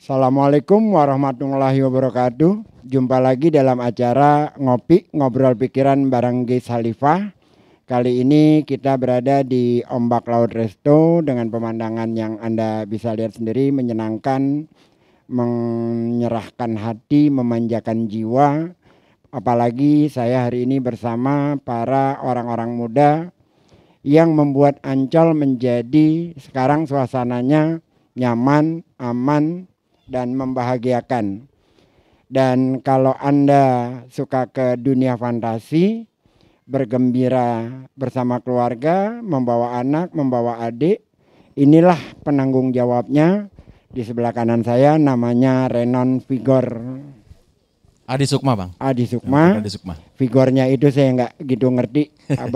Assalamualaikum warahmatullahi wabarakatuh. Jumpa lagi dalam acara Ngopi Ngobrol Pikiran bareng Gis Khalifah. Kali ini kita berada di Ombak Laut Resto dengan pemandangan yang Anda bisa lihat sendiri, menyenangkan, menyerahkan hati, memanjakan jiwa. Apalagi saya hari ini bersama para orang-orang muda yang membuat Ancol menjadi sekarang suasananya nyaman, aman, dan membahagiakan. Dan kalau Anda suka ke dunia fantasi, bergembira bersama keluarga, membawa anak, membawa adik, inilah penanggung jawabnya. Di sebelah kanan saya namanya Renon Vigor. Adi Sukma, Bang. Adi Sukma. Adi Sukma. Vigornya itu saya nggak gitu ngerti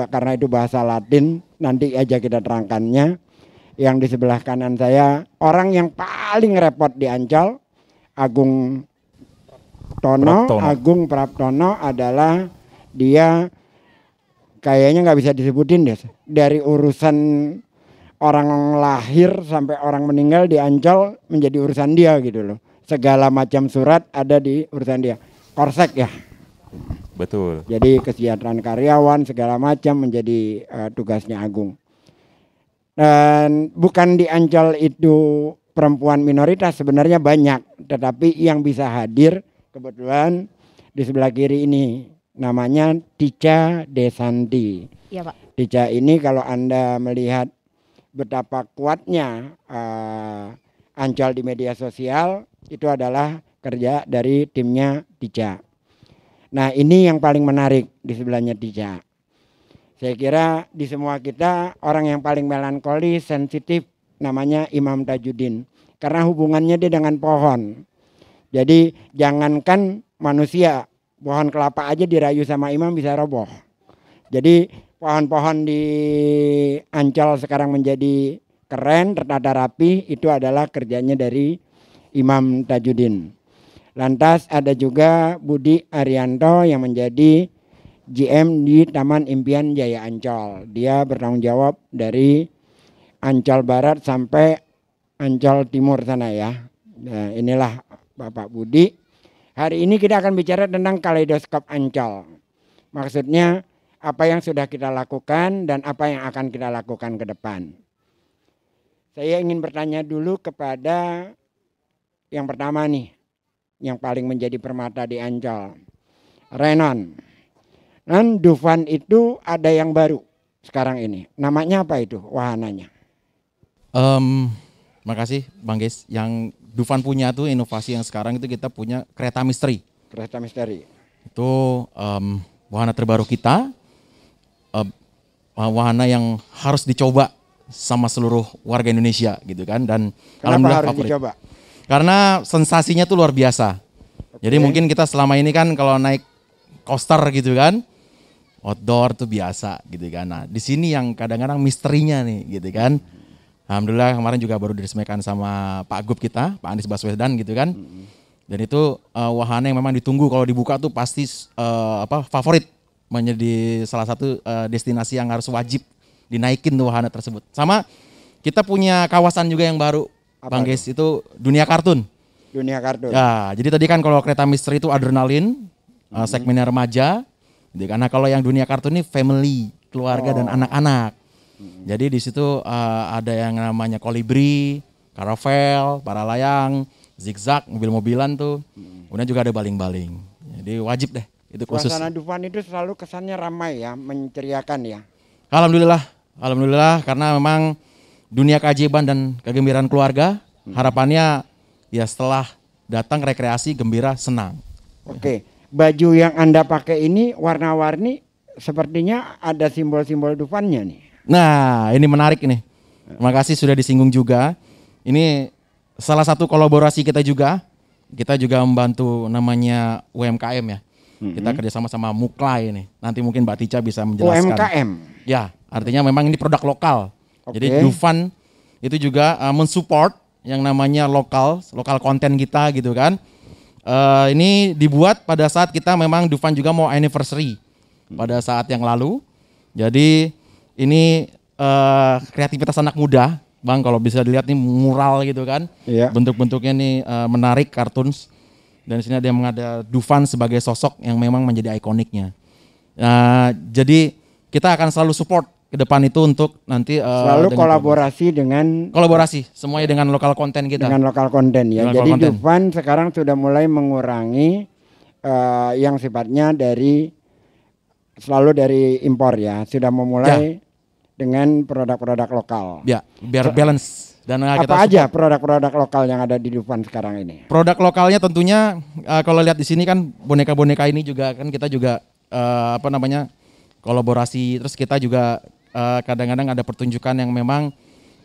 karena itu bahasa Latin. Nanti aja kita terangkannya. Yang di sebelah kanan saya orang yang paling repot di Ancol, Agung Tono. Agung Praptono adalah dia kayaknya nggak bisa disebutin deh. Dari urusan orang lahir sampai orang meninggal di Ancol menjadi urusan dia gitu loh. Segala macam surat ada di urusan dia. Korsek ya. Betul. Jadi kesejahteraan karyawan segala macam menjadi tugasnya Agung. Dan bukan di Ancol itu perempuan minoritas, sebenarnya banyak. Tetapi yang bisa hadir kebetulan di sebelah kiri ini namanya Tica Desanti. Iya, Pak. Tica ini kalau Anda melihat betapa kuatnya Ancol di media sosial, itu adalah kerja dari timnya Tica. Nah, ini yang paling menarik di sebelahnya Tica. Saya kira di semua kita orang yang paling melankolis, sensitif namanya Imam Tajuddin. Karena hubungannya dia dengan pohon. Jadi jangankan manusia, pohon kelapa aja dirayu sama imam bisa roboh. Jadi pohon-pohon di Ancol sekarang menjadi keren, tertata rapi, itu adalah kerjanya dari Imam Tajuddin. Lantas ada juga Budi Arianto yang menjadi GM di Taman Impian Jaya Ancol. Dia bertanggung jawab dari Ancol Barat sampai Ancol Timur sana ya. Nah, inilah Bapak Budi. Hari ini kita akan bicara tentang kaleidoskop Ancol. Maksudnya apa yang sudah kita lakukan dan apa yang akan kita lakukan ke depan. Saya ingin bertanya dulu kepada yang pertama nih, yang paling menjadi permata di Ancol. Renon. Dan Dufan itu ada yang baru sekarang ini. Namanya apa itu wahananya? Makasih Bang Gis. Yang Dufan punya tuh inovasi yang sekarang itu kita punya kereta misteri. Kereta misteri. Itu wahana terbaru kita. Wahana yang harus dicoba sama seluruh warga Indonesia gitu kan. Dan kenapa harus favorit. dicoba? Karena sensasinya tuh luar biasa. Okay. Jadi mungkin kita selama ini kan kalau naik coaster gitu kan, outdoor tuh biasa gitu kan. Nah di sini yang kadang-kadang misterinya nih gitu kan. Alhamdulillah kemarin juga baru diresmikan sama Pak Gub kita, Pak Anies Baswedan gitu kan. Dan itu wahana yang memang ditunggu, kalau dibuka tuh pasti favorit, menjadi salah satu destinasi yang harus wajib dinaikin tuh wahana tersebut. Sama kita punya kawasan juga yang baru, Bang Gis, itu dunia kartun. Dunia kartun. Ya, jadi tadi kan kalau kereta misteri itu adrenalin, segmennya remaja. Karena kalau yang dunia kartun ini family, keluarga dan anak-anak. Jadi di situ ada yang namanya kolibri, karavel, para layang, zigzag, mobil-mobilan tuh. Kemudian juga ada baling-baling. Jadi wajib deh, itu khusus. Suasana Dufan itu selalu kesannya ramai ya, menceriakan ya. Alhamdulillah karena memang dunia keajaiban dan kegembiraan keluarga, harapannya ya setelah datang rekreasi, gembira, senang. Oke. Baju yang Anda pakai ini warna-warni, sepertinya ada simbol-simbol Dufannya nih. Nah ini menarik nih. Terima kasih sudah disinggung juga. Ini salah satu kolaborasi kita juga. Kita juga membantu namanya UMKM ya. Kita kerjasama sama Muklai ini. Nanti mungkin Mbak Tica bisa menjelaskan. UMKM? Ya, artinya memang ini produk lokal. Jadi Dufan itu juga mensupport yang namanya lokal konten kita gitu kan. Ini dibuat pada saat kita memang Dufan juga mau anniversary pada saat yang lalu. Jadi ini kreativitas anak muda Bang, kalau bisa dilihat nih mural gitu kan. Iya. Bentuk-bentuknya nih menarik, kartuns. Dan di sini ada yang ada Dufan sebagai sosok yang memang menjadi ikoniknya. Jadi kita akan selalu support ke depan itu untuk nanti Selalu dengan kolaborasi dengan kolaborasi semuanya dengan lokal konten kita. dengan lokal konten ya. Dengan Jadi lokal konten. Dufan sekarang sudah mulai mengurangi yang sifatnya selalu dari impor ya. Sudah memulai dengan produk-produk lokal. Ya, biar balance. Dan kita Apa aja produk-produk lokal yang ada di Dufan sekarang ini? Produk lokalnya tentunya kalau lihat di sini kan boneka-boneka ini juga kan kita juga kolaborasi. Terus kita juga kadang-kadang ada pertunjukan yang memang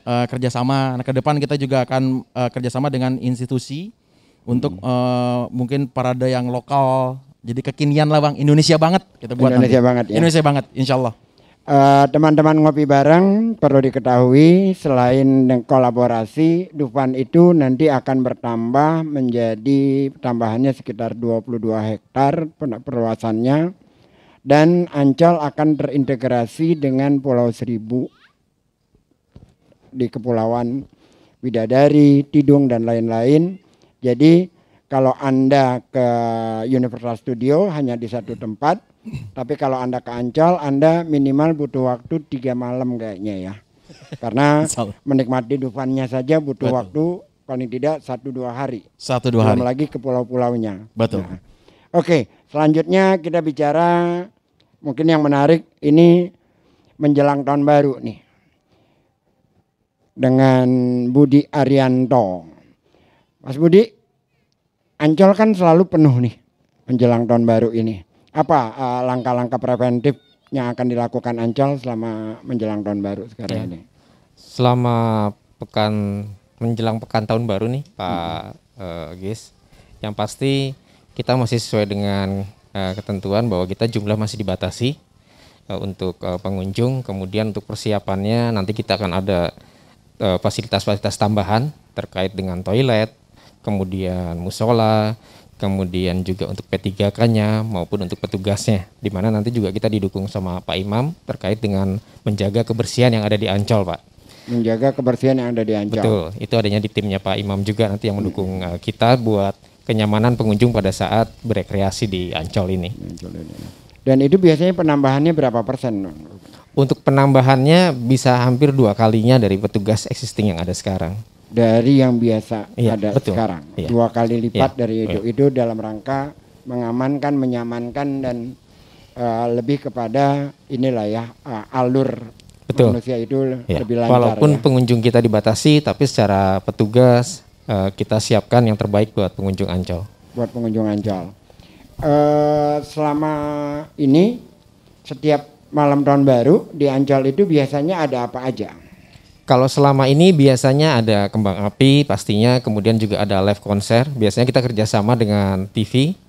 kerjasama. Nah, ke depan kita juga akan kerjasama dengan institusi untuk mungkin parade yang lokal. Jadi kekinian lah Bang, Indonesia banget kita buat Indonesia nanti. banget ya. Indonesia banget, insya Allah. Teman-teman ngopi bareng perlu diketahui selain kolaborasi, Dufan itu nanti akan bertambah menjadi tambahannya sekitar 22 hektar perluasannya, dan Ancol akan terintegrasi dengan Pulau Seribu di Kepulauan Widadari, Tidung dan lain-lain. Jadi kalau Anda ke Universal Studio hanya di satu tempat, tapi kalau Anda ke Ancol, Anda minimal butuh waktu 3 malam kayaknya ya. Karena menikmati Dufannya saja butuh waktu paling tidak 1-2 hari. 1-2 hari. Belum lagi ke pulau-pulaunya. Betul. Nah, oke, selanjutnya kita bicara mungkin yang menarik ini menjelang tahun baru nih. Dengan Budi Arianto. Mas Budi, Ancol kan selalu penuh nih menjelang tahun baru ini. Apa langkah-langkah preventif yang akan dilakukan Ancol selama menjelang tahun baru sekarang ini? Selama menjelang pekan tahun baru nih Pak Gis, yang pasti kita masih sesuai dengan ketentuan bahwa kita jumlah masih dibatasi untuk pengunjung. Kemudian untuk persiapannya nanti kita akan ada fasilitas-fasilitas tambahan terkait dengan toilet, kemudian musola, kemudian juga untuk P3K-nya maupun untuk petugasnya, di mana nanti juga kita didukung sama Pak Imam terkait dengan menjaga kebersihan yang ada di Ancol, Pak. Menjaga kebersihan yang ada di Ancol. Betul, itu adanya di timnya Pak Imam juga nanti yang mendukung kita buat kenyamanan pengunjung pada saat berekreasi di Ancol ini. Dan itu biasanya penambahannya berapa persen? Untuk penambahannya bisa hampir 2 kalinya dari petugas existing yang ada sekarang. Dari yang biasa ada betul. sekarang, 2 kali lipat dari itu dalam rangka mengamankan, menyamankan dan lebih kepada inilah ya alur manusia itu lebih lancar. Walaupun pengunjung kita dibatasi, tapi secara petugas kita siapkan yang terbaik buat pengunjung Ancol. Buat pengunjung Ancol. Selama ini setiap malam tahun baru di Ancol itu biasanya ada apa aja? Kalau selama ini biasanya ada kembang api pastinya, kemudian juga ada live konser. Biasanya kita kerjasama dengan TV,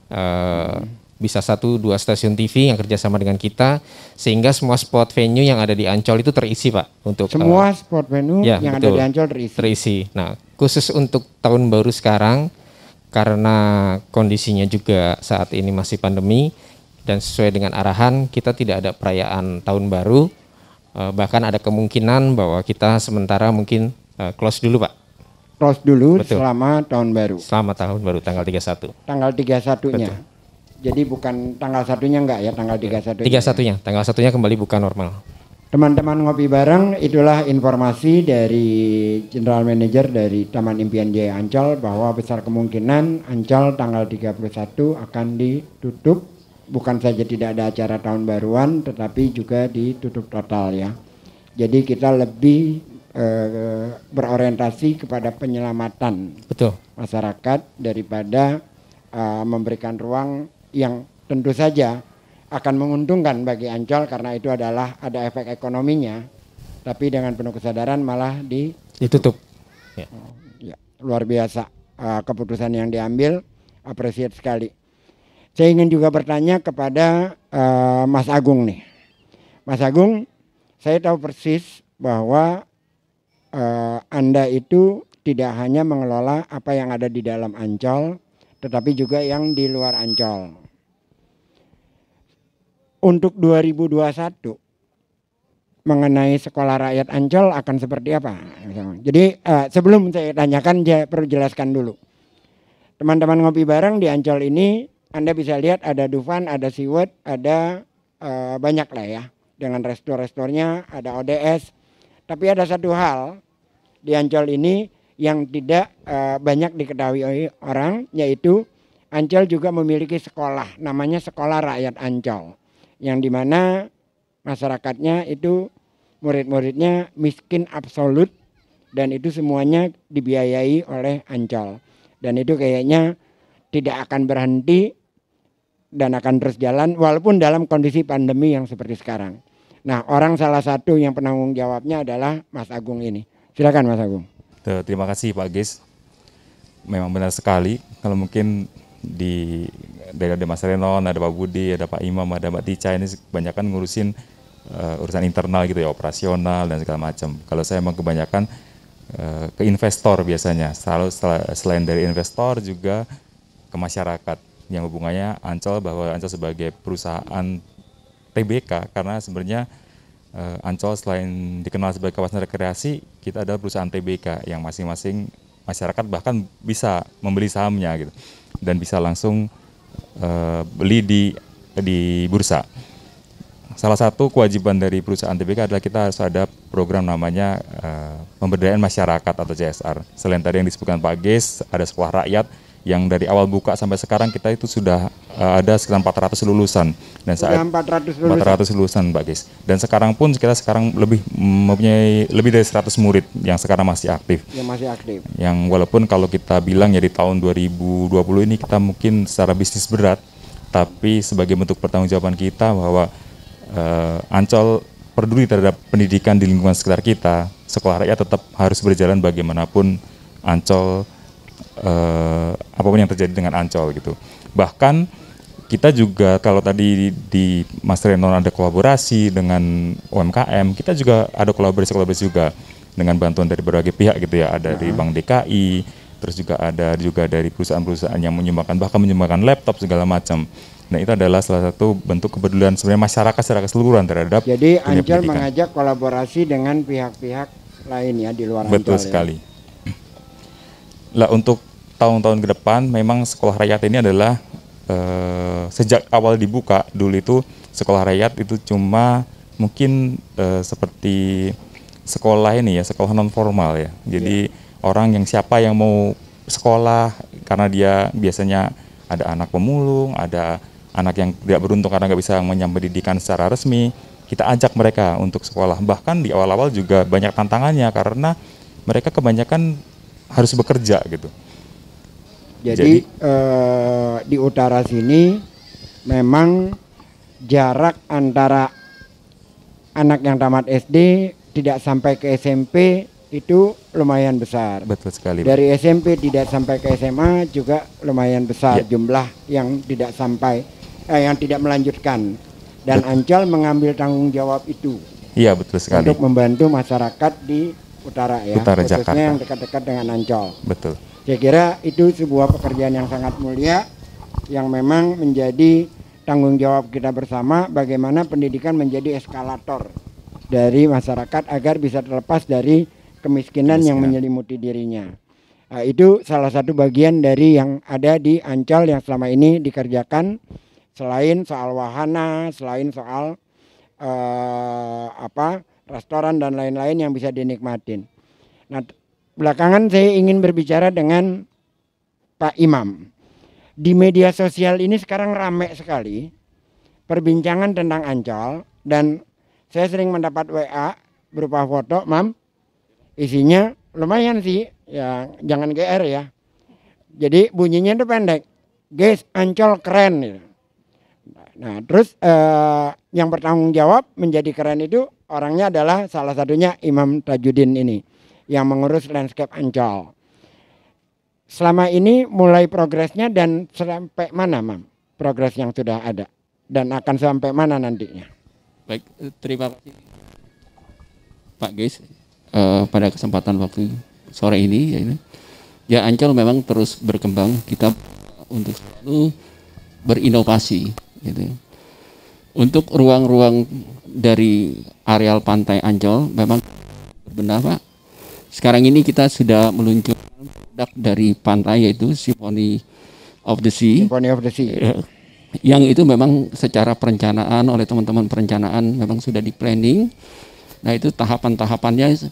bisa 1-2 stasiun TV yang kerjasama dengan kita, sehingga semua spot venue yang ada di Ancol itu terisi Pak. Untuk semua spot venue yang ada di Ancol terisi. Nah khusus untuk tahun baru sekarang, karena kondisinya juga saat ini masih pandemi, dan sesuai dengan arahan kita tidak ada perayaan tahun baru. Bahkan ada kemungkinan bahwa kita sementara mungkin close dulu Pak. Close dulu. Betul. Selama tahun baru. Selama tahun baru tanggal 31. Tanggal 31-nya. Betul. Jadi bukan tanggal 1-nya enggak ya, tanggal 31-nya. 31-nya, tanggal 1-nya kembali buka normal. Teman-teman ngopi bareng, itulah informasi dari General Manager dari Taman Impian Jaya Ancol bahwa besar kemungkinan Ancol tanggal 31 akan ditutup. Bukan saja tidak ada acara tahun baruan, tetapi juga ditutup total ya. Jadi kita lebih berorientasi kepada penyelamatan masyarakat daripada memberikan ruang yang tentu saja akan menguntungkan bagi Ancol karena itu adalah ada efek ekonominya. Tapi dengan penuh kesadaran malah ditutup. Ya, luar biasa keputusan yang diambil, apresiat sekali. Saya ingin juga bertanya kepada Mas Agung nih. Mas Agung, saya tahu persis bahwa Anda itu tidak hanya mengelola apa yang ada di dalam Ancol, tetapi juga yang di luar Ancol. Untuk 2021, mengenai sekolah rakyat Ancol akan seperti apa? Jadi sebelum saya tanyakan, saya perlu jelaskan dulu. Teman-teman ngopi bareng di Ancol ini, Anda bisa lihat ada Dufan, ada Seaworld, ada banyak lah ya. Dengan resto-restonya, ada ODS. Tapi ada satu hal di Ancol ini yang tidak banyak diketahui orang, yaitu Ancol juga memiliki sekolah, namanya Sekolah Rakyat Ancol. Yang dimana masyarakatnya itu murid-muridnya miskin absolut dan itu semuanya dibiayai oleh Ancol. Dan itu kayaknya tidak akan berhenti dan akan terus jalan walaupun dalam kondisi pandemi yang seperti sekarang. Nah, salah satu yang penanggung jawabnya adalah Mas Agung ini. Silakan Mas Agung. Terima kasih Pak Gis. Memang benar sekali. Kalau mungkin dari ada Mas Renon, ada Pak Budi, ada Pak Imam, ada Mbak Tica, ini kebanyakan ngurusin urusan internal gitu ya, operasional dan segala macam. Kalau saya memang kebanyakan ke investor biasanya. Selain dari investor juga ke masyarakat yang hubungannya Ancol, bahwa Ancol sebagai perusahaan TBK, karena sebenarnya Ancol selain dikenal sebagai kawasan rekreasi, kita adalah perusahaan TBK yang masing-masing masyarakat bahkan bisa membeli sahamnya gitu dan bisa langsung beli di bursa. Salah satu kewajiban dari perusahaan TBK adalah kita harus ada program namanya pemberdayaan masyarakat atau CSR. Selain tadi yang disebutkan Pak Ges, ada sekolah rakyat yang dari awal buka sampai sekarang kita itu sudah ada sekitar 400 lulusan. Dan saat 400 lulusan Pak Ges. Dan sekarang pun kita mempunyai lebih dari 100 murid yang sekarang masih aktif. Yang walaupun kalau kita bilang ya di tahun 2020 ini kita mungkin secara bisnis berat, tapi sebagai bentuk pertanggungjawaban kita bahwa Ancol peduli terhadap pendidikan di lingkungan sekitar kita, sekolah rakyat tetap harus berjalan bagaimanapun Ancol, apapun yang terjadi dengan Ancol gitu. Bahkan kita juga kalau tadi di Mas Renon ada kolaborasi dengan UMKM, kita juga ada kolaborasi juga dengan bantuan dari berbagai pihak gitu ya, ada dari Bank DKI, terus juga ada dari perusahaan-perusahaan yang menyumbangkan laptop segala macam. Nah, itu adalah salah satu bentuk kepedulian sebenarnya masyarakat secara keseluruhan terhadap Jadi Ancol mengajak kolaborasi dengan pihak-pihak lain ya di luar Ancol. Betul sekali. Lah untuk tahun-tahun ke depan memang sekolah rakyat ini adalah sejak awal dibuka dulu itu sekolah rakyat itu cuma mungkin seperti sekolah ini ya, sekolah non formal ya. Jadi orang yang siapa yang mau sekolah karena dia biasanya ada anak pemulung, ada anak yang tidak beruntung karena nggak bisa menyambut pendidikan secara resmi, kita ajak mereka untuk sekolah. Bahkan di awal-awal juga banyak tantangannya karena mereka kebanyakan harus bekerja gitu. Jadi di utara sini memang jarak antara anak yang tamat SD tidak sampai ke SMP itu lumayan besar. Betul sekali. Dari SMP tidak sampai ke SMA juga lumayan besar jumlah yang tidak sampai yang tidak melanjutkan. Dan Ancol mengambil tanggung jawab itu. Iya, betul sekali. Untuk membantu masyarakat di utara ya, utara khususnya Jakarta, yang dekat-dekat dengan Ancol. Betul. Saya kira itu sebuah pekerjaan yang sangat mulia yang memang menjadi tanggung jawab kita bersama, bagaimana pendidikan menjadi eskalator dari masyarakat agar bisa terlepas dari kemiskinan yang menyelimuti dirinya. Nah, itu salah satu bagian dari yang ada di Ancol yang selama ini dikerjakan, selain soal wahana, selain soal restoran dan lain-lain yang bisa dinikmatin. Nah, belakangan saya ingin berbicara dengan Pak Imam. Di media sosial ini sekarang ramai sekali perbincangan tentang Ancol dan saya sering mendapat WA berupa foto, Mam. Isinya lumayan sih, ya jangan GR ya. Jadi bunyinya itu pendek. Guys, Ancol keren gitu. Nah, terus yang bertanggung jawab menjadi keren itu orangnya adalah salah satunya Imam Tajudin ini yang mengurus landscape Ancol. Selama ini mulai progresnya dan sampai mana, Mam? Progres yang sudah ada dan akan sampai mana nantinya? Baik, terima kasih Pak Geis pada kesempatan waktu sore ini ya Ancol memang terus berkembang, kita untuk selalu berinovasi gitu. Untuk ruang-ruang dari areal pantai Ancol memang benar Pak. Sekarang ini kita sudah meluncurkan produk dari pantai yaitu Symphony of the Sea. Symphony of the Sea. Yang itu memang secara perencanaan oleh teman-teman perencanaan memang sudah di planning. Nah itu tahapan-tahapannya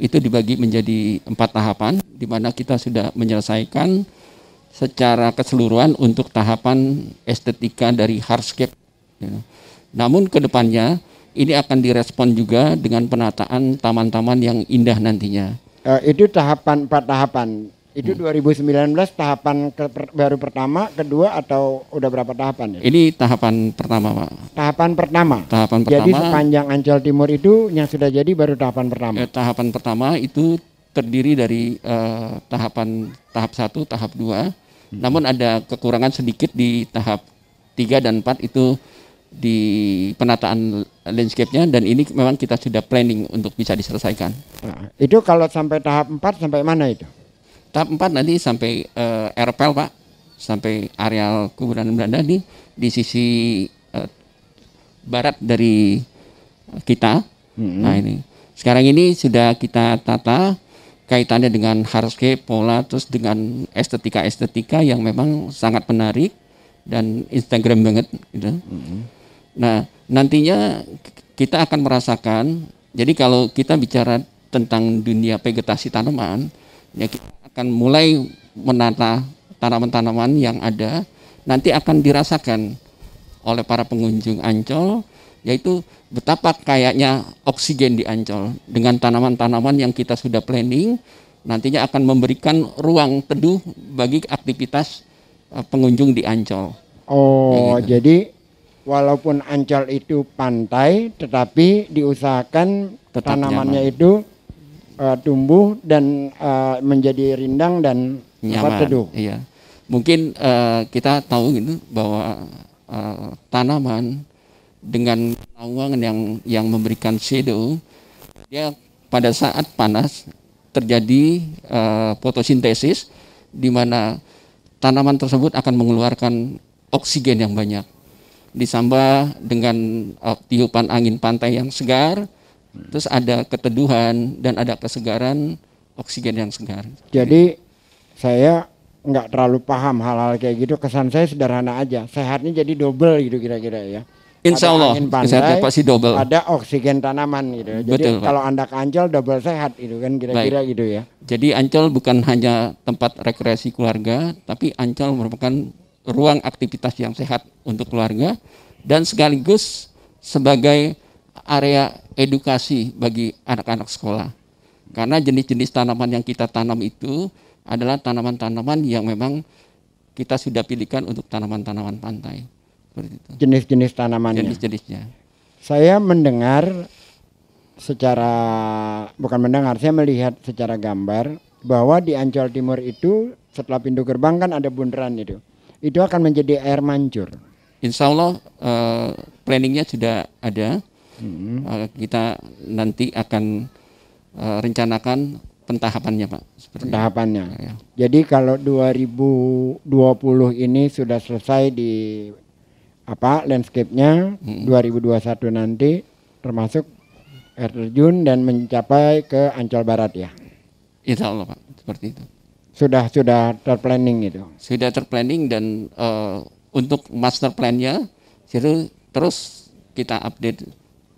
itu dibagi menjadi 4 tahapan, di mana kita sudah menyelesaikan secara keseluruhan untuk tahapan estetika dari hardscape. Namun kedepannya ini akan direspon juga dengan penataan taman-taman yang indah nantinya. Itu tahapan 4 tahapan. Itu 2019 tahapan baru pertama, kedua atau udah berapa tahapan? Ya? Ini tahapan pertama, Pak. Tahapan pertama. Tahapan Jadi pertama. sepanjang Ancol Timur itu yang sudah jadi baru tahapan pertama. Tahapan pertama itu terdiri dari tahap 1, tahap 2. Namun ada kekurangan sedikit di tahap 3 dan 4 itu di penataan landscape-nya, dan ini memang kita sudah planning untuk bisa diselesaikan. Nah, itu kalau sampai tahap 4 sampai mana itu? Tahap 4 nanti sampai RPL Pak, sampai areal kuburan Belanda di sisi barat dari kita. Nah ini sekarang ini sudah kita tata kaitannya dengan hardscape, pola, terus dengan estetika yang memang sangat menarik dan Instagram banget gitu. Nah nantinya kita akan merasakan, jadi kalau kita bicara tentang dunia vegetasi tanaman, ya kita akan mulai menata tanaman-tanaman yang ada, nanti akan dirasakan oleh para pengunjung Ancol, yaitu betapa kayaknya oksigen di Ancol dengan tanaman-tanaman yang kita sudah planning, nantinya akan memberikan ruang teduh bagi aktivitas pengunjung di Ancol. Oh, Ya, gitu. jadi walaupun Ancol itu pantai, tetapi diusahakan Tetap tanamannya nyaman. itu tumbuh dan menjadi rindang dan Nyaman. teduh. Iya. Mungkin kita tahu gitu bahwa tanaman dengan naungan yang memberikan shadow, dia pada saat panas terjadi fotosintesis, di mana tanaman tersebut akan mengeluarkan oksigen yang banyak, ditambah dengan tiupan angin pantai yang segar, terus ada keteduhan dan ada kesegaran, oksigen yang segar. Jadi saya nggak terlalu paham hal-hal kayak gitu. Kesan saya sederhana aja. Sehatnya jadi double gitu kira-kira ya. Insya Allah, Ada angin kesehatannya pantai, pasti double. ada oksigen tanaman gitu. Jadi Betul, Pak. kalau Anda ke Ancol double sehat gitu kan kira-kira gitu ya. Jadi Ancol bukan hanya tempat rekreasi keluarga, tapi Ancol merupakan ruang aktivitas yang sehat untuk keluarga dan sekaligus sebagai area edukasi bagi anak-anak sekolah. Karena jenis-jenis tanaman yang kita tanam itu adalah tanaman-tanaman yang memang kita sudah pilihkan untuk tanaman-tanaman pantai. Seperti itu. Jenis-jenis tanamannya. Jenis-jenisnya. Saya mendengar saya melihat secara gambar bahwa di Ancol Timur itu setelah pintu gerbang kan ada bundaran itu. Itu akan menjadi air mancur. Insya Allah planningnya sudah ada. Kita nanti akan rencanakan pentahapannya Pak. Tahapannya. Ya. Jadi kalau 2020 ini sudah selesai di landscape-nya, 2021 nanti termasuk air terjun dan mencapai ke Ancol Barat ya. Insya Allah Pak, seperti itu. Sudah terplanning itu. Sudah terplanning dan untuk master plan-nya terus kita update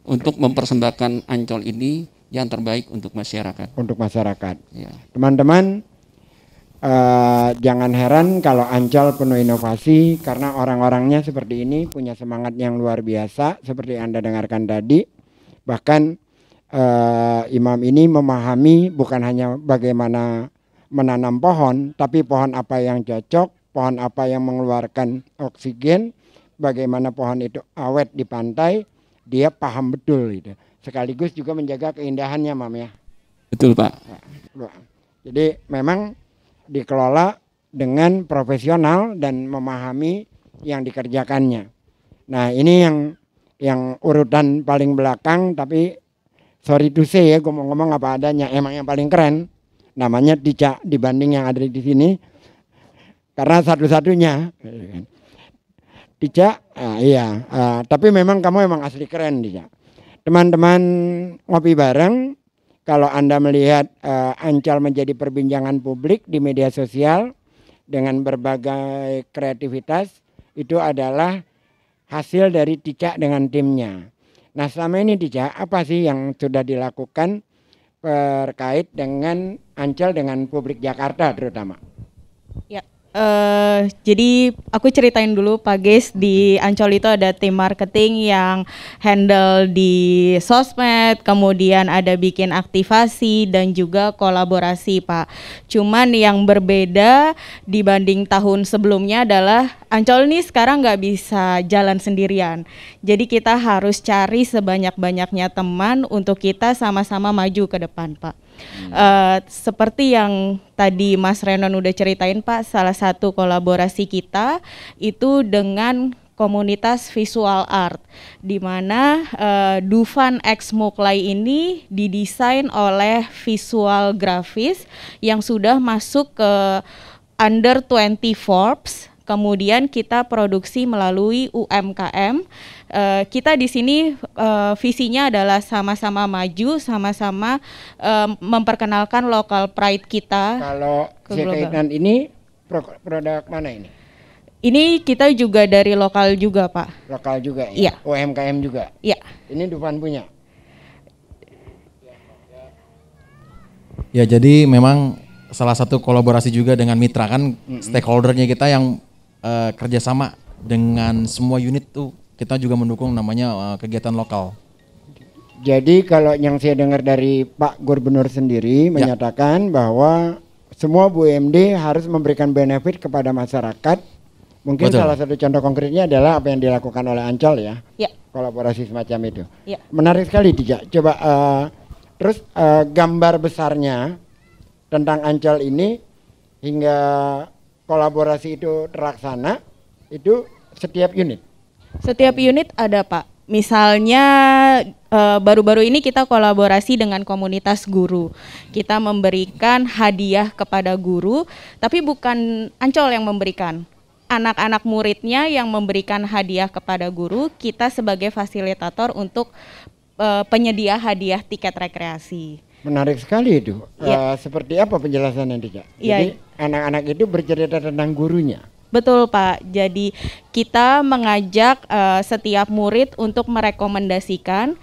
untuk mempersembahkan Ancol ini yang terbaik untuk masyarakat. Untuk masyarakat. Ya. Teman-teman, jangan heran kalau Ancol penuh inovasi karena orang-orangnya seperti ini punya semangat yang luar biasa seperti Anda dengarkan tadi. Bahkan imam ini memahami bukan hanya bagaimana menanam pohon, tapi pohon apa yang cocok, pohon apa yang mengeluarkan oksigen, bagaimana pohon itu awet di pantai, dia paham betul gitu. Sekaligus juga menjaga keindahannya, Mam ya. Betul Pak. Jadi memang dikelola dengan profesional dan memahami yang dikerjakannya. Nah ini yang urutan paling belakang, tapi sorry to say ya, ngomong-ngomong apa adanya, emang yang paling keren namanya Tica dibanding yang ada di sini karena satu-satunya. Tica, iya, tapi memang kamu emang asli keren, Tica. Teman-teman ngopi bareng, kalau Anda melihat Ancol menjadi perbincangan publik di media sosial dengan berbagai kreativitas, itu adalah hasil dari Tica dengan timnya. Nah, selama ini Tica, apa sih yang sudah dilakukan terkait dengan Ancol dengan publik Jakarta terutama? Ya, jadi aku ceritain dulu Pak Ges, di Ancol itu ada tim marketing yang handle di sosmed, kemudian ada bikin aktivasi dan juga kolaborasi Pak. Cuman yang berbeda dibanding tahun sebelumnya adalah Ancol ini sekarang nggak bisa jalan sendirian. Jadi kita harus cari sebanyak-banyaknya teman untuk kita sama-sama maju ke depan Pak. Seperti yang tadi Mas Renon udah ceritain Pak, salah satu kolaborasi kita itu dengan komunitas visual art, di mana Dufan X Muklai ini didesain oleh visual grafis yang sudah masuk ke under 20 Forbes. Kemudian kita produksi melalui UMKM. Kita di sini visinya adalah sama-sama maju, sama-sama memperkenalkan local pride kita. Kalau Zekainan ini produk mana ini? Ini kita juga dari lokal juga Pak. Lokal juga ya? Iya. UMKM juga? Iya. Ini Dufan punya? Ya, jadi memang salah satu kolaborasi juga dengan mitra kan, stakeholdernya kita yang kerjasama dengan semua unit tuh, kita juga mendukung namanya kegiatan lokal. Jadi kalau yang saya dengar dari Pak Gubernur sendiri menyatakan bahwa semua BUMD harus memberikan benefit kepada masyarakat. Mungkin Betul. salah satu contoh konkretnya adalah apa yang dilakukan oleh Ancol ya. Ya. Kolaborasi semacam itu. Ya. Menarik sekali Tica. Coba terus gambar besarnya tentang Ancol ini hingga kolaborasi itu terlaksana itu setiap unit. Setiap unit ada Pak. Misalnya baru-baru ini kita kolaborasi dengan komunitas guru. Kita memberikan hadiah kepada guru, tapi bukan Ancol yang memberikan. Anak-anak muridnya yang memberikan hadiah kepada guru, kita sebagai fasilitator untuk penyedia hadiah tiket rekreasi. Menarik sekali itu. Ya. Seperti apa penjelasannya Tica? Ya. Jadi anak-anak itu bercerita tentang gurunya. Betul Pak, jadi kita mengajak setiap murid untuk merekomendasikan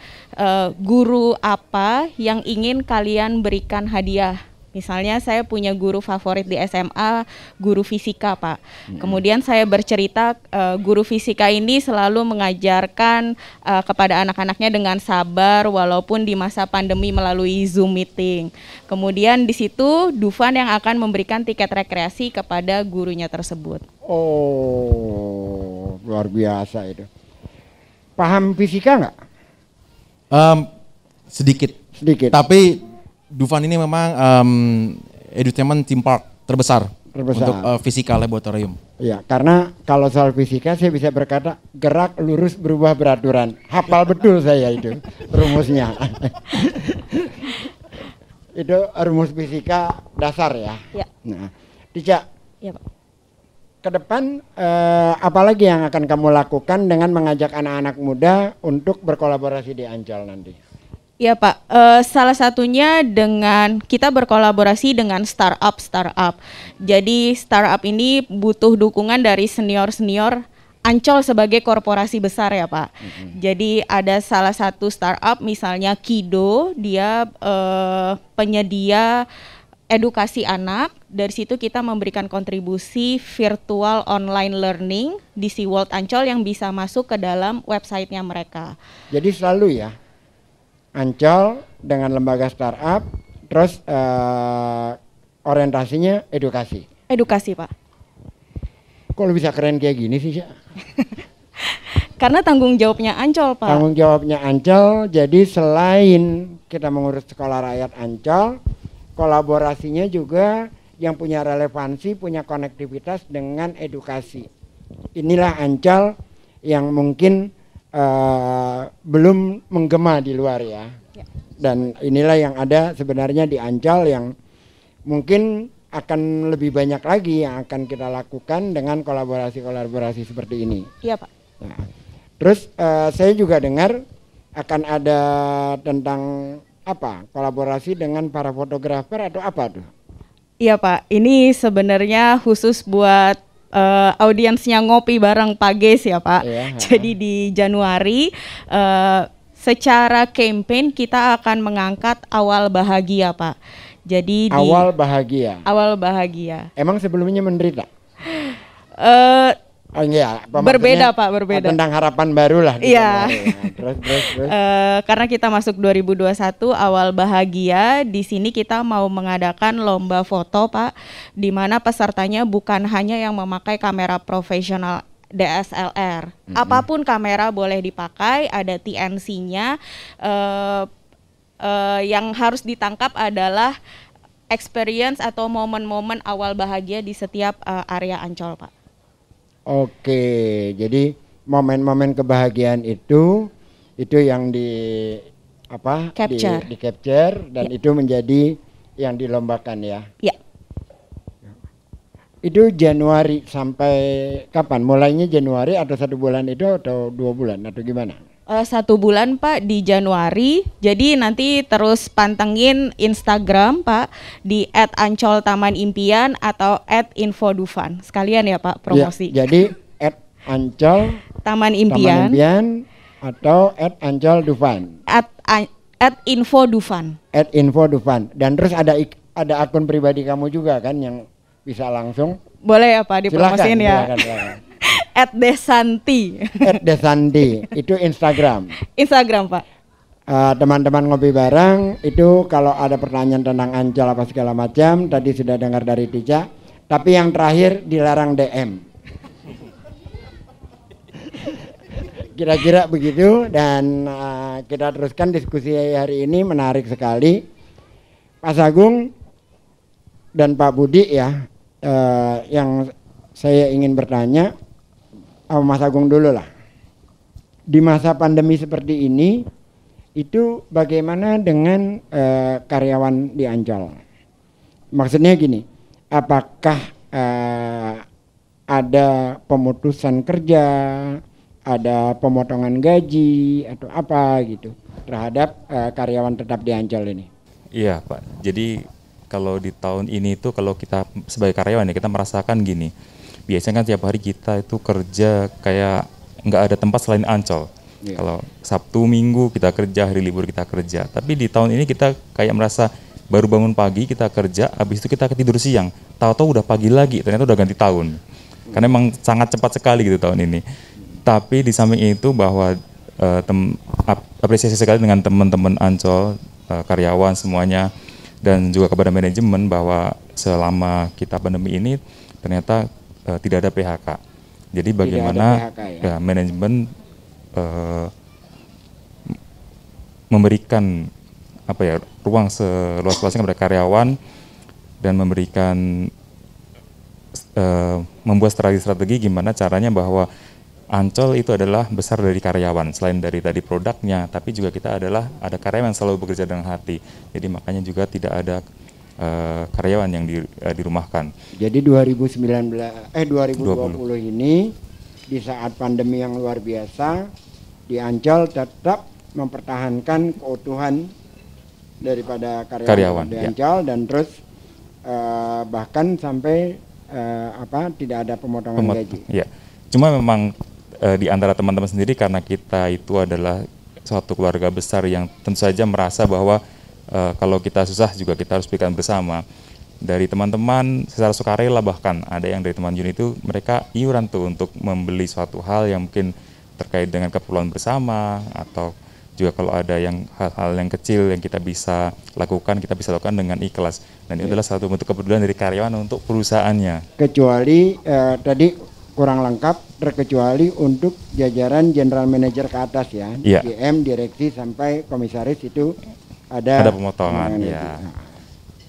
guru apa yang ingin kalian berikan hadiah. Misalnya saya punya guru favorit di SMA, guru fisika Pak. Kemudian saya bercerita guru fisika ini selalu mengajarkan kepada anak-anaknya dengan sabar walaupun di masa pandemi melalui Zoom meeting. Kemudian di situ Dufan yang akan memberikan tiket rekreasi kepada gurunya tersebut. Oh, luar biasa itu. Paham fisika nggak? Sedikit. Sedikit. Tapi Dufan ini memang edutainment theme park terbesar untuk fisika laboratorium. Ya, karena kalau soal fisika saya bisa berkata gerak lurus berubah beraturan. Hafal betul saya itu rumusnya. Itu rumus fisika dasar ya. Ya. Nah, Tica, Ya Pak. ke depan apalagi yang akan kamu lakukan dengan mengajak anak-anak muda untuk berkolaborasi di Ancol nanti? Ya Pak, salah satunya dengan kita berkolaborasi dengan startup. Jadi startup ini butuh dukungan dari senior-senior Ancol sebagai korporasi besar ya Pak. Jadi ada salah satu startup misalnya Kido, dia penyedia edukasi anak. Dari situ kita memberikan kontribusi virtual online learning di SeaWorld Ancol yang bisa masuk ke dalam websitenya mereka. Jadi selalu ya Ancol dengan lembaga startup, terus orientasinya edukasi. Edukasi Pak. Kok lu bisa keren kayak gini sih, Cak? Karena tanggung jawabnya Ancol Pak. Tanggung jawabnya Ancol, jadi selain kita mengurus sekolah rakyat Ancol, kolaborasinya juga yang punya relevansi, punya konektivitas dengan edukasi. Inilah Ancol yang mungkin belum menggema di luar ya. Dan inilah yang ada sebenarnya di Ancol yang mungkin akan lebih banyak lagi yang akan kita lakukan dengan kolaborasi seperti ini. Iya Pak. Nah, terus saya juga dengar akan ada tentang apa, kolaborasi dengan para fotografer atau apa tuh? Iya Pak, ini sebenarnya khusus buat audiensnya ngopi bareng Pak Ges ya Pak. Iya, Jadi di Januari secara campaign kita akan mengangkat awal bahagia Pak. Jadi Awal bahagia. awal bahagia. Emang sebelumnya menderita? Eh Oh iya, Berbeda, Pak, berbeda. Tentang harapan baru lah. di Iya. Januari. Nah, terus. karena kita masuk 2021 awal bahagia, di sini kita mau mengadakan lomba foto Pak, di mana pesertanya bukan hanya yang memakai kamera profesional DSLR, apapun kamera boleh dipakai, ada TNC-nya. Yang harus ditangkap adalah experience atau momen-momen awal bahagia di setiap area Ancol Pak. Oke, jadi momen-momen kebahagiaan itu yang Capture. di capture dan itu menjadi yang dilombakan ya. Ya. Itu Januari sampai kapan? Mulainya Januari atau 1 bulan itu atau 2 bulan atau gimana? 1 bulan Pak di Januari, jadi nanti terus pantengin Instagram Pak di @AncolTamanImpian atau @infodufan. Sekalian ya Pak promosi. Ya, jadi @Ancol Taman Impian atau @AncolDufan. @infodufan. @infodufan. Dan terus ada akun pribadi kamu juga kan yang bisa langsung. Boleh ya Pak dipromosiin ya. Silakan. @desanti. @desanti itu Instagram. Instagram Pak. Teman-teman ngopi bareng itu kalau ada pertanyaan tentang Ancol apa segala macam tadi sudah dengar dari Tica, tapi yang terakhir dilarang DM. Kira-kira begitu dan kita teruskan diskusi hari ini, menarik sekali. Pak Agung dan Pak Budi ya, yang saya ingin bertanya, Mas Agung dulu lah. Di masa pandemi seperti ini, itu bagaimana dengan karyawan di Ancol? Maksudnya gini, apakah ada pemutusan kerja, ada pemotongan gaji atau apa gitu terhadap karyawan tetap di Ancol ini? Iya Pak, jadi kalau di tahun ini itu kalau kita sebagai karyawan ya kita merasakan gini. Biasanya kan tiap hari kita itu kerja kayak nggak ada tempat selain Ancol. Yeah. Kalau Sabtu Minggu kita kerja, hari libur kita kerja. Tapi di tahun ini kita kayak merasa baru bangun pagi kita kerja, habis itu kita tidur siang. Tahu-tahu udah pagi lagi, ternyata udah ganti tahun. Karena emang sangat cepat sekali gitu tahun ini. Tapi di samping itu bahwa apresiasi sekali dengan teman-teman Ancol, karyawan semuanya, dan juga kepada manajemen bahwa selama kita pandemi ini ternyata tidak ada PHK. Jadi bagaimana ya, manajemen memberikan ruang seluas-luasnya kepada karyawan dan memberikan membuat strategi gimana caranya bahwa Ancol itu adalah besar dari karyawan, selain dari tadi produknya, tapi juga kita ada karyawan yang selalu bekerja dengan hati. Jadi makanya juga tidak ada karyawan yang dirumahkan. Jadi 2020 ini di saat pandemi yang luar biasa di Ancol tetap mempertahankan keutuhan daripada karyawan di Ancol dan terus bahkan sampai tidak ada pemotongan gaji. Ya. Cuma memang di antara teman-teman sendiri karena kita itu adalah suatu keluarga besar yang tentu saja merasa bahwa kalau kita susah juga kita harus berikan bersama. Dari teman-teman secara sukarela bahkan ada yang dari teman unit itu mereka iuran tuh untuk membeli suatu hal yang mungkin terkait dengan keperluan bersama, atau juga kalau ada yang hal-hal yang kecil yang kita bisa lakukan dengan ikhlas. Dan itu adalah satu bentuk kepedulian dari karyawan untuk perusahaannya. Kecuali tadi kurang lengkap, terkecuali untuk jajaran general manager ke atas ya, yeah. GM, direksi sampai komisaris itu ada pemotongan ya. Nah,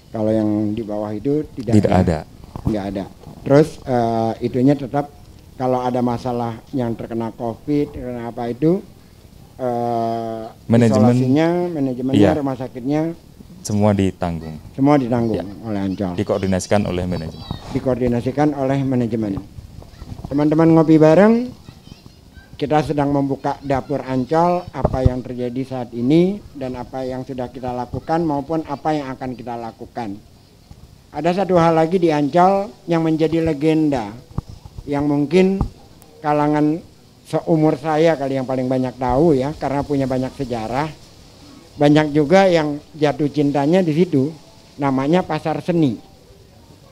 kalau yang di bawah itu tidak ada. Nggak ada. Terus itunya tetap kalau ada masalah yang terkena COVID, terkena apa itu manajemennya, yeah. rumah sakitnya semua ditanggung. Semua ditanggung oleh Ancol. Dikoordinasikan oleh manajemen. Dikoordinasikan oleh manajemen. Teman-teman ngopi bareng, kita sedang membuka dapur Ancol, apa yang terjadi saat ini dan apa yang sudah kita lakukan maupun apa yang akan kita lakukan. Ada satu hal lagi di Ancol yang menjadi legenda, yang mungkin kalangan seumur saya kali yang paling banyak tahu ya, karena punya banyak sejarah. Banyak juga yang jatuh cintanya di situ, namanya Pasar Seni.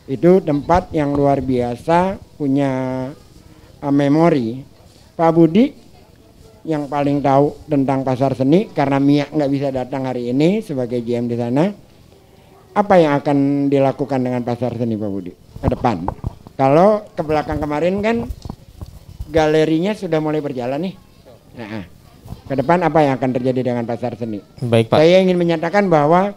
Itu tempat yang luar biasa, punya memori. Pak Budi yang paling tahu tentang Pasar Seni, karena Mia nggak bisa datang hari ini sebagai GM di sana. Apa yang akan dilakukan dengan Pasar Seni, Pak Budi, ke depan? Kalau ke belakang kemarin kan galerinya sudah mulai berjalan nih. Nah, ke depan apa yang akan terjadi dengan Pasar Seni? Baik, Pak. Saya ingin menyatakan bahwa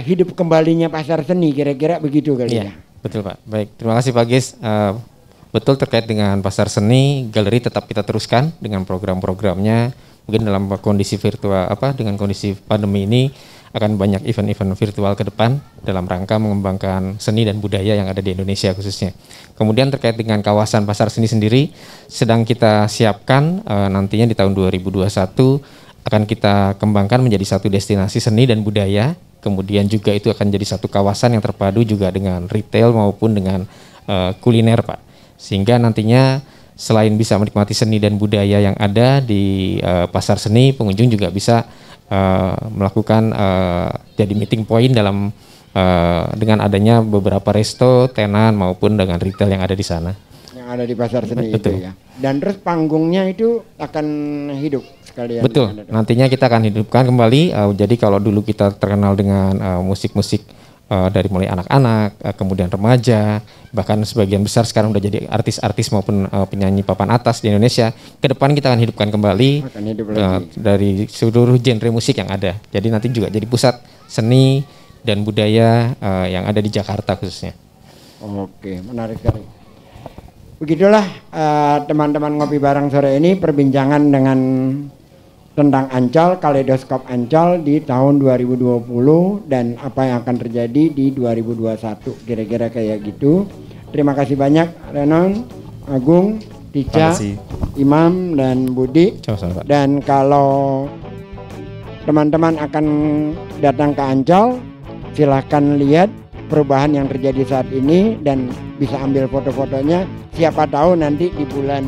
hidup kembalinya Pasar Seni, kira-kira begitu kali ya. Betul, Pak. Baik, terima kasih Pak Gis. Betul, terkait dengan Pasar Seni, galeri tetap kita teruskan dengan program-programnya. Mungkin dalam kondisi virtual dengan kondisi pandemi ini akan banyak event-event virtual ke depan dalam rangka mengembangkan seni dan budaya yang ada di Indonesia khususnya. Kemudian terkait dengan kawasan Pasar Seni sendiri sedang kita siapkan, nantinya di tahun 2021 akan kita kembangkan menjadi satu destinasi seni dan budaya. Kemudian juga itu akan jadi satu kawasan yang terpadu juga dengan retail maupun dengan kuliner, Pak. Sehingga nantinya selain bisa menikmati seni dan budaya yang ada di Pasar Seni, pengunjung juga bisa melakukan jadi meeting point dalam dengan adanya beberapa resto, tenan maupun dengan retail yang ada di sana. Yang ada di Pasar Seni. Betul. Itu ya. Dan terus panggungnya itu akan hidup sekalian. Betul. Nantinya kita akan hidupkan kembali. Jadi kalau dulu kita terkenal dengan musik-musik dari mulai anak-anak, kemudian remaja, bahkan sebagian besar sekarang udah jadi artis-artis maupun penyanyi papan atas di Indonesia. Ke depan kita akan hidupkan kembali dari seluruh genre musik yang ada. Jadi nanti juga jadi pusat seni dan budaya yang ada di Jakarta khususnya. Oke, menarik sekali. Begitulah teman-teman ngopi bareng sore ini perbincangan dengan tentang Ancol, Kaleidoskop Ancol di tahun 2020 dan apa yang akan terjadi di 2021, kira-kira kayak gitu. Terima kasih banyak Renon, Agung, Tica, Imam dan Budi. Sama-sama, Pak. Dan kalau teman-teman akan datang ke Ancol, silahkan lihat perubahan yang terjadi saat ini dan bisa ambil foto-fotonya. Siapa tahu nanti di bulan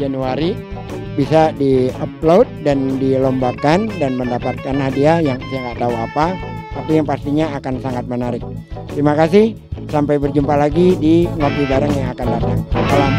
Januari bisa di-upload dan dilombakan dan mendapatkan hadiah yang saya nggak tahu apa, tapi yang pastinya akan sangat menarik. Terima kasih, sampai berjumpa lagi di Ngopi Bareng yang akan datang. Salam.